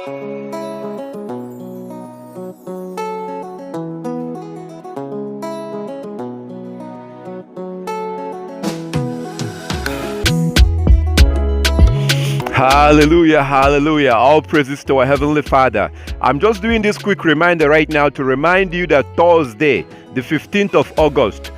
Hallelujah, hallelujah. All praises to our Heavenly Father. I'm just doing this quick reminder right now to remind you that Thursday, the 15th of August,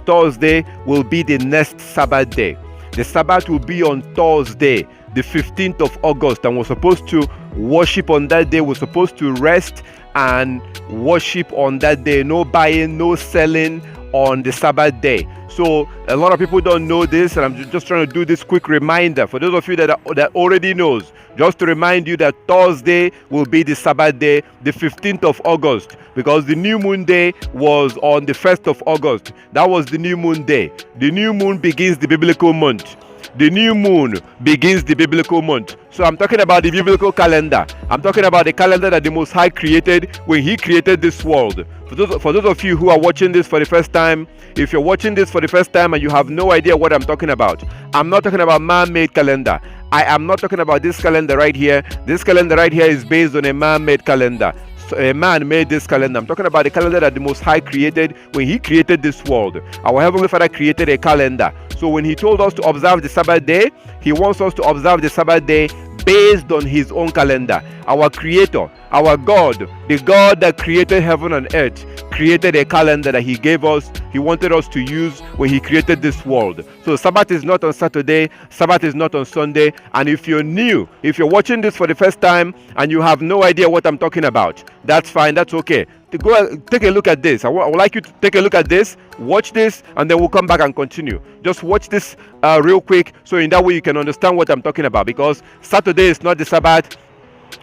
Thursday, will be the next Sabbath day. The Sabbath will be on Thursday, the 15th of August, and we're supposed to worship on that day. We're supposed to rest and worship on that day. No buying, no selling on the Sabbath day. So a lot of people don't know this, and I'm just trying to do this quick reminder for those of you that already knows, just to remind you that Thursday will be the Sabbath day, the 15th of August, because the new moon day was on the 1st of August. That was the new moon day. The new moon begins the biblical month. The new moon begins the biblical month. So I'm talking about the biblical calendar. I'm talking about the calendar that the Most High created when He created this world. For those of you who are watching this for the first time, if you're watching this for the first time and you have no idea what I'm talking about, I'm not talking about man-made calendar. I am not talking about this calendar right here. This calendar right here is based on a man-made calendar. So a man made this calendar. I'm talking about the calendar that the Most High created when He created this world. Our Heavenly Father created a calendar. So when He told us to observe the Sabbath day, He wants us to observe the Sabbath day based on His own calendar. Our Creator, our God, the God that created heaven and earth, created a calendar that He gave us. He wanted us to use when He created this world. So Sabbath is not on Saturday, Sabbath is not on Sunday. And if you're new, if you're watching this for the first time and you have no idea what I'm talking about, that's fine, that's okay. Go take a look at this. I would like you to take a look at this, watch this, and then we'll come back and continue. Just watch this real quick, so in that way you can understand what I'm talking about, because Saturday is not the Sabbath,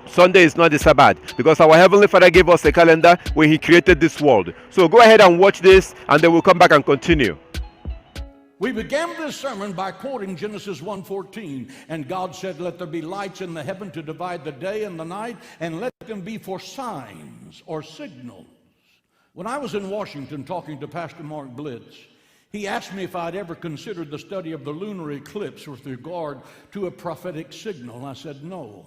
Sunday is not the Sabbath, because our Heavenly Father gave us a calendar when He created this world. So go ahead and watch this, and then we'll come back and continue. We began this sermon by quoting Genesis 1:14, and God said, "Let there be lights in the heaven to divide the day and the night, and let them be for signs or signals." When I was in Washington talking to Pastor Mark Blitz, he asked me if I'd ever considered the study of the lunar eclipse with regard to a prophetic signal. And I said, no.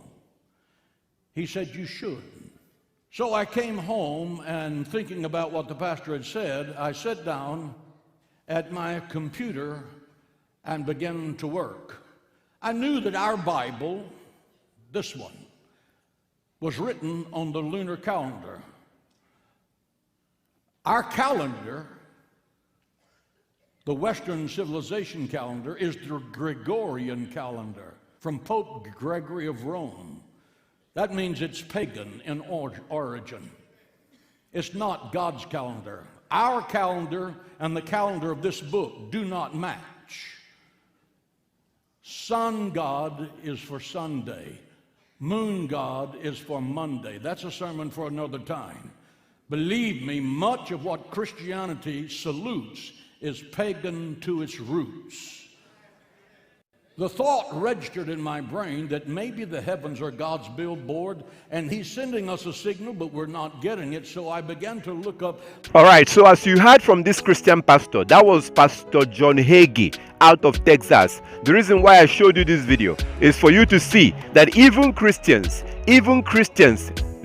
He said, you should. So I came home, and thinking about what the pastor had said, I sat down at my computer and began to work. I knew that our Bible, this one, was written on the lunar calendar. Our calendar, the Western civilization calendar, is the Gregorian calendar from Pope Gregory of Rome. That means it's pagan in origin. It's not God's calendar. Our calendar and the calendar of this book do not match. Sun God is for Sunday. Moon God is for Monday. That's a sermon for another time. Believe me, much of what Christianity salutes is pagan to its roots. The thought registered in my brain that maybe the heavens are God's billboard and He's sending us a signal, but we're not getting it. So I began to look up. All right, so as you heard from this Christian pastor, that was Pastor John Hagee out of Texas. The reason why I showed you this video is for you to see that even Christians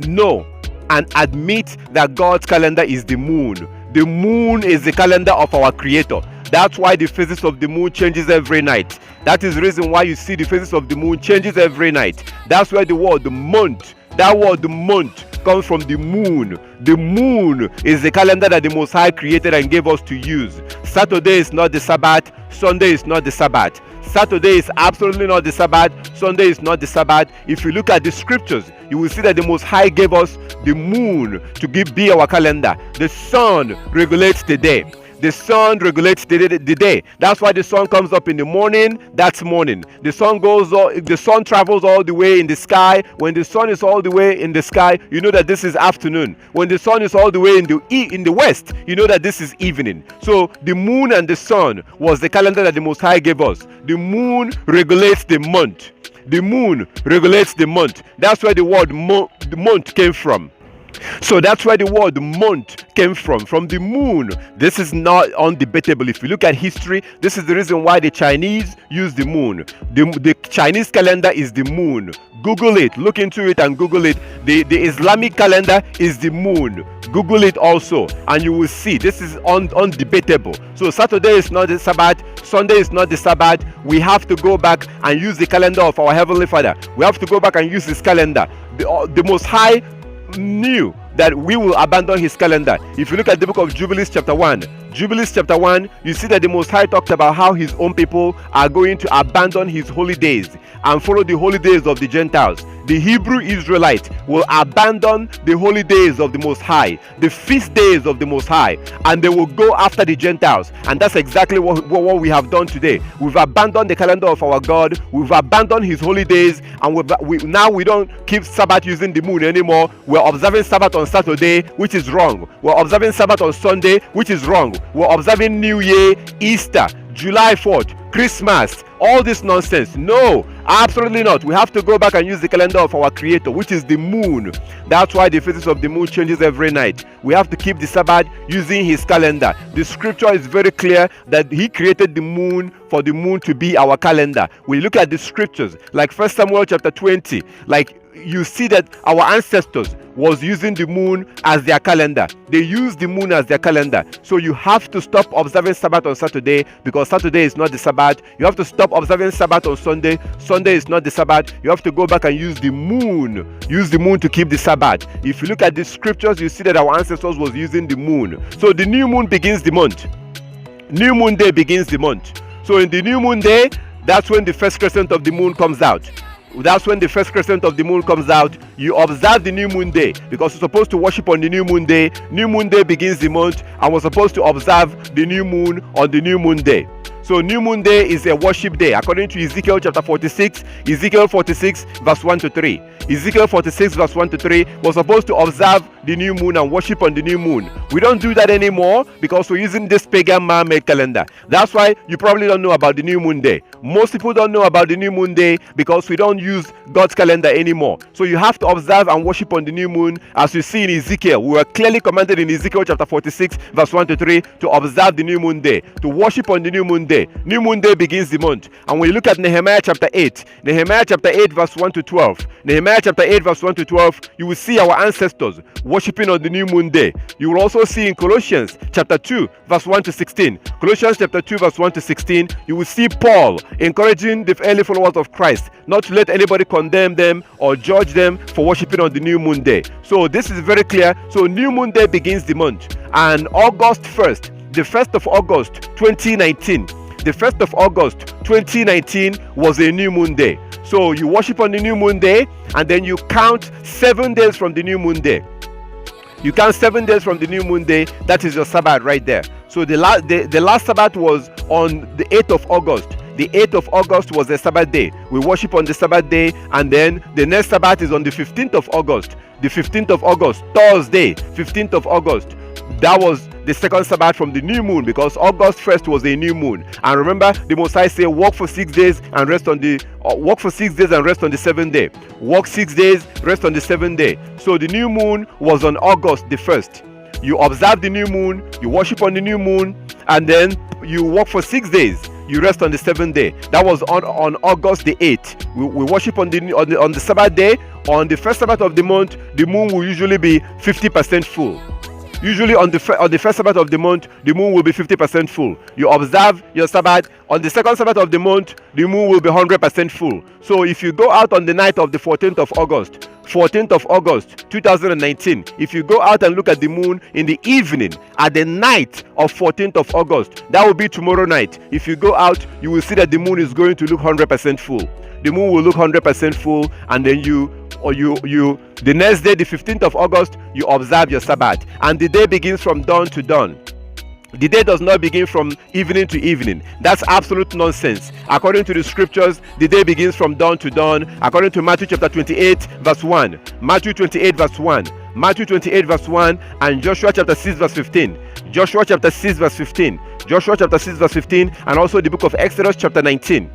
know and admit that God's calendar is the moon. The moon is the calendar of our Creator. That's why the phases of the moon changes every night. That is the reason why you see the phases of the moon changes every night. That's where the word, the month, that word, the month, comes from the moon. The moon is the calendar that the Most High created and gave us to use. Saturday is not the Sabbath. Sunday is not the Sabbath. Saturday is absolutely not the Sabbath. Sunday is not the Sabbath. If you look at the scriptures, you will see that the Most High gave us the moon to be our calendar. The sun regulates the day. The sun regulates the day. That's why the sun comes up in the morning. That's morning. The sun travels all the way in the sky. When the sun is all the way in the sky, you know that this is afternoon. When the sun is all the way in the west, you know that this is evening. So the moon and the sun was the calendar that the Most High gave us. The moon regulates the month. The moon regulates the month. That's where the word the month came from. So that's where the word month came from the moon. This is not undebatable. If you look at history, this is the reason why the Chinese use the moon. The Chinese calendar is the moon. Google it, look into it and Google it. The Islamic calendar is the moon. Google it also, and you will see this is undebatable. So Saturday is not the Sabbath, Sunday is not the Sabbath. We have to go back and use the calendar of our Heavenly Father. We have to go back and use His calendar. The Most High knew that we will abandon His calendar. If you look at the book of Jubilees chapter 1, you see that the Most High talked about how His own people are going to abandon His holy days and follow the holy days of the Gentiles. The Hebrew Israelite will abandon the holy days of the Most High, the feast days of the Most High, and they will go after the Gentiles. And that's exactly what we have done today. We've abandoned the calendar of our God, we've abandoned His holy days, and now we don't keep Sabbath using the moon anymore. We're observing Sabbath on Saturday, which is wrong. We're observing Sabbath on Sunday, which is wrong. We're observing New Year, Easter, July 4th, Christmas, all this nonsense. No, absolutely not. We have to go back and use the calendar of our Creator, which is the moon. That's why the phases of the moon changes every night. We have to keep the Sabbath using His calendar. The scripture is very clear that He created the moon for the moon to be our calendar. We look at the scriptures like First Samuel chapter 20, like you see that our ancestors was using the moon as their calendar. They used the moon as their calendar. So you have to stop observing Sabbath on Saturday, because Saturday is not the Sabbath. You have to stop observing Sabbath on Sunday. Sunday is not the Sabbath. You have to go back and use the moon. Use the moon to keep the Sabbath. If you look at the scriptures, you see that our ancestors was using the moon. So the new moon begins the month. New moon day begins the month. So in the new moon day, that's when the first crescent of the moon comes out. That's when the first crescent of the moon comes out. You observe the new moon day, because you're supposed to worship on the new moon day. New moon day begins the month, and we're supposed to observe the new moon on the new moon day. So new moon day is a worship day according to Ezekiel chapter 46, Ezekiel 46 verse 1 to 3. Ezekiel 46 verse 1 to 3 was supposed to observe the new moon and worship on the new moon. We don't do that anymore because we're using this pagan man-made calendar. That's why you probably don't know about the new moon day. Most people don't know about the new moon day because we don't use God's calendar anymore. So you have to observe and worship on the new moon, as you see in Ezekiel. We were clearly commanded in Ezekiel chapter 46 verse 1 to 3 to observe the new moon day, to worship on the new moon day. New moon day begins the month. And when you look at Nehemiah chapter 8 verse 1 to 12, Nehemiah chapter 8 verse 1 to 12, you will see our ancestors worshiping on the new moon day. You will also see in Colossians chapter 2 verse 1 to 16, Colossians chapter 2 verse 1 to 16, you will see Paul encouraging the early followers of Christ not to let anybody condemn them or judge them for worshiping on the new moon day. So this is very clear. So new moon day begins the month, and August 1st, the 1st of August 2019, the 1st of August 2019 was a new moon day. So you worship on the new moon day, and then you count 7 days from the new moon day. You count 7 days from the new moon day. That is your Sabbath right there. So the last Sabbath was on the 8th of August. The 8th of August was a Sabbath day. We worship on the Sabbath day, and then the next Sabbath is on the 15th of August. The 15th of August, Thursday, 15th of August. That was the second Sabbath from the new moon, because August 1st was a new moon. And remember, the Most High say, work for 6 days and rest on the 7th day. Work 6 days, rest on the 7th day. So the new moon was on August the 1st. You observe the new moon, you worship on the new moon, and then you work for 6 days. You rest on the 7th day. That was on August the 8th. We worship on the Sabbath day. On the first Sabbath of the month, the moon will usually be 50% full. Usually on the first Sabbath of the month, the moon will be 50% full. You observe your Sabbath. On the second Sabbath of the month, the moon will be 100% full. So if you go out on the night of the 14th of August 2019, if you go out and look at the moon in the evening at the night of 14th of August, that will be tomorrow night. If you go out, you will see that the moon is going to look 100% full. The moon will look 100% full, and then the next day, the 15th of August, you observe your Sabbath, and the day begins from dawn to dawn. The day does not begin from evening to evening. That's absolute nonsense. According to the scriptures, the day begins from dawn to dawn. According to Matthew chapter 28 verse 1, Matthew 28 verse 1, Matthew 28 verse 1, and Joshua chapter 6 verse 15, Joshua chapter 6 verse 15, Joshua chapter 6 verse 15, and also the book of Exodus chapter 19.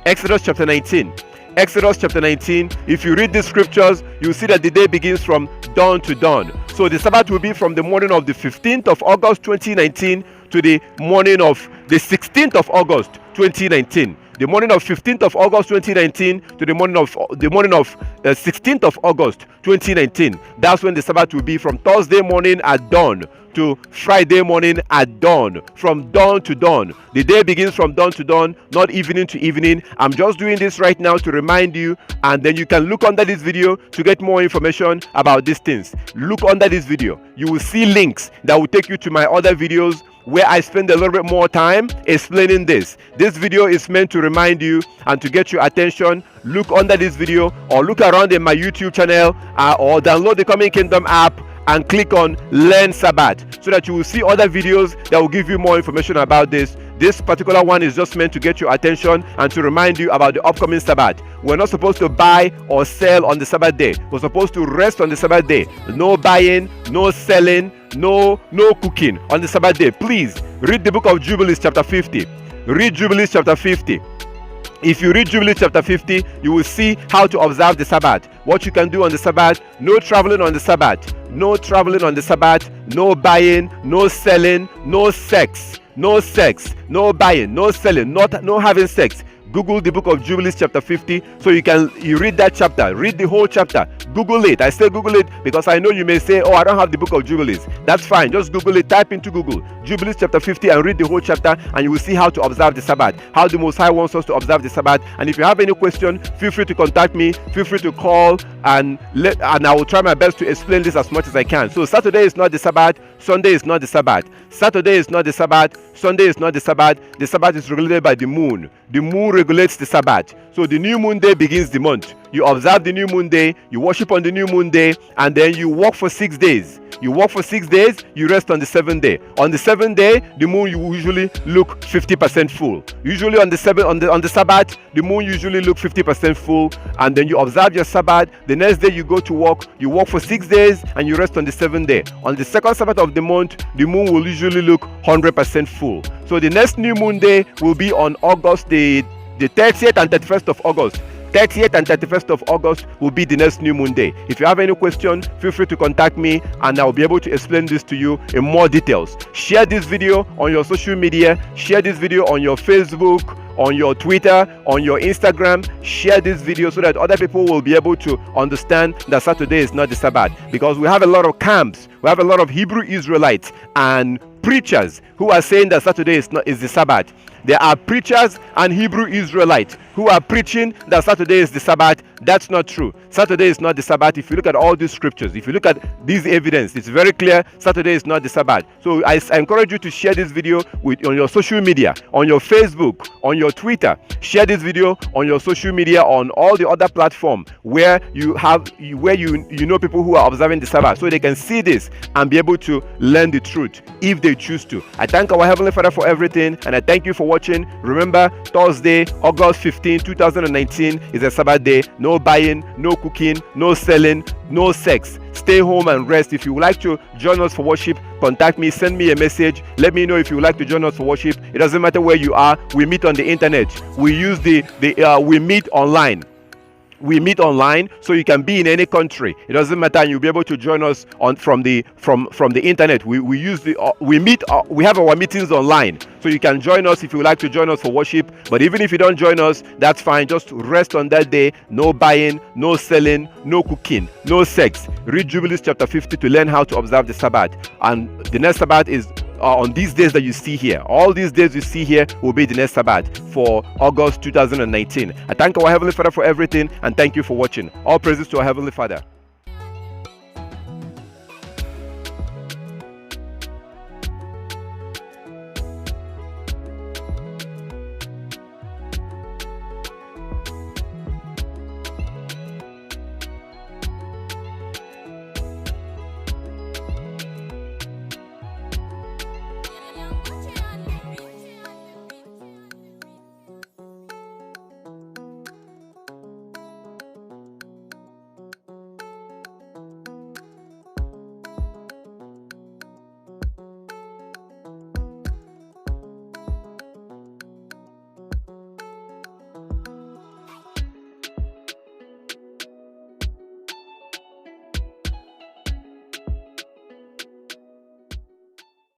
Exodus chapter 19. Exodus chapter 19. If you read the scriptures, you see that the day begins from dawn to dawn. So So the Sabbath will be from the morning of the 15th of August 2019 to the morning of the 16th of August 2019. The morning of 15th of August 2019 to the morning of 16th of August 2019. That's when the Sabbath will be, from Thursday morning at dawn to Friday morning at dawn, from dawn to dawn. The day begins from dawn to dawn, not evening to evening. I'm just doing this right now to remind you, and then you can look under this video to get more information about these things. Look under this video. You will see links that will take you to my other videos where I spend a little bit more time explaining this. This video is meant to remind you and to get your attention. Look under this video or look around in my YouTube channel or download the Coming Kingdom app and click on Learn Sabbath so that you will see other videos that will give you more information about this. This particular one is just meant to get your attention and to remind you about the upcoming Sabbath. We're not supposed to buy or sell on the Sabbath day. We're supposed to rest on the Sabbath day. No buying, no selling, no cooking on the Sabbath day. Please read the book of Jubilees chapter 50. Read Jubilees chapter 50. If you read Jubilees chapter 50, you will see how to observe the Sabbath, what you can do on the Sabbath. No traveling on the Sabbath. No traveling on the Sabbath. No buying, no selling, no sex, no buying, no selling, no having sex. Google the book of Jubilees chapter 50 so you read that chapter. Read the whole chapter. Google it. I say Google it because I know you may say, oh, I don't have the book of Jubilees. That's fine. Just Google it. Type into Google Jubilees chapter 50 and read the whole chapter, and you will see how to observe the Sabbath, how the Most High wants us to observe the Sabbath. And if you have any question, feel free to contact me. Feel free to call, and I will try my best to explain this as much as I can. So Saturday is not the Sabbath. Sunday is not the Sabbath. Saturday is not the Sabbath. Sunday is not the Sabbath. The Sabbath is regulated by the moon. The moon regulates the Sabbath. So the new moon day begins the month. You observe the new moon day, you worship on the new moon day, and then you work for 6 days. You work for 6 days, you rest on the 7th day. On the 7th day, the moon you usually look 50% full. Usually on the Sabbath, the moon usually look 50% full, and then you observe your Sabbath. The next day you go to work, you work for 6 days, and you rest on the 7th day. On the second Sabbath of the month, the moon will usually look 100% full. So the next new moon day will be on August the 30th and 31st of August. 30th and 31st of August will be the next new moon day. If you have any question, feel free to contact me and I'll be able to explain this to you in more details. Share this video on your social media. Share this video on your Facebook, on your Twitter, on your Instagram. Share this video so that other people will be able to understand that Saturday is not the Sabbath, because we have a lot of camps. We have a lot of Hebrew Israelites and preachers who are saying that Saturday is the Sabbath. There are preachers and Hebrew Israelites who are preaching that Saturday is the Sabbath. That's not true. Saturday is not the Sabbath. If you look at all these scriptures, if you look at these evidence, it's very clear Saturday is not the Sabbath. So I encourage you to share this video on your social media, on your Facebook, on your Twitter. Share this video on your social media, on all the other platforms where you know people who are observing the Sabbath, so they can see this and be able to learn the truth if they choose to. I thank our Heavenly Father for everything, and I thank you for watching. Remember, Thursday, August 15, 2019 is a Sabbath day. No buying, no cooking, no selling, no sex. Stay home and rest. If you would like to join us for worship, contact me, send me a message. Let me know if you would like to join us for worship. It doesn't matter where you are. We meet on the internet. We use we meet online. We meet online, so you can be in any country. It doesn't matter, and you'll be able to join us from the internet. We have our meetings online, so you can join us if you would like to join us for worship. But even if you don't join us, that's fine. Just rest on that day. No buying, no selling, no cooking, no sex. Read Jubilees chapter 50 to learn how to observe the Sabbath. And the next Sabbath is on these days that you see here. All these days you see here will be the next Sabbath for August 2019. I thank our Heavenly Father for everything, and thank you for watching. All praises to our Heavenly Father.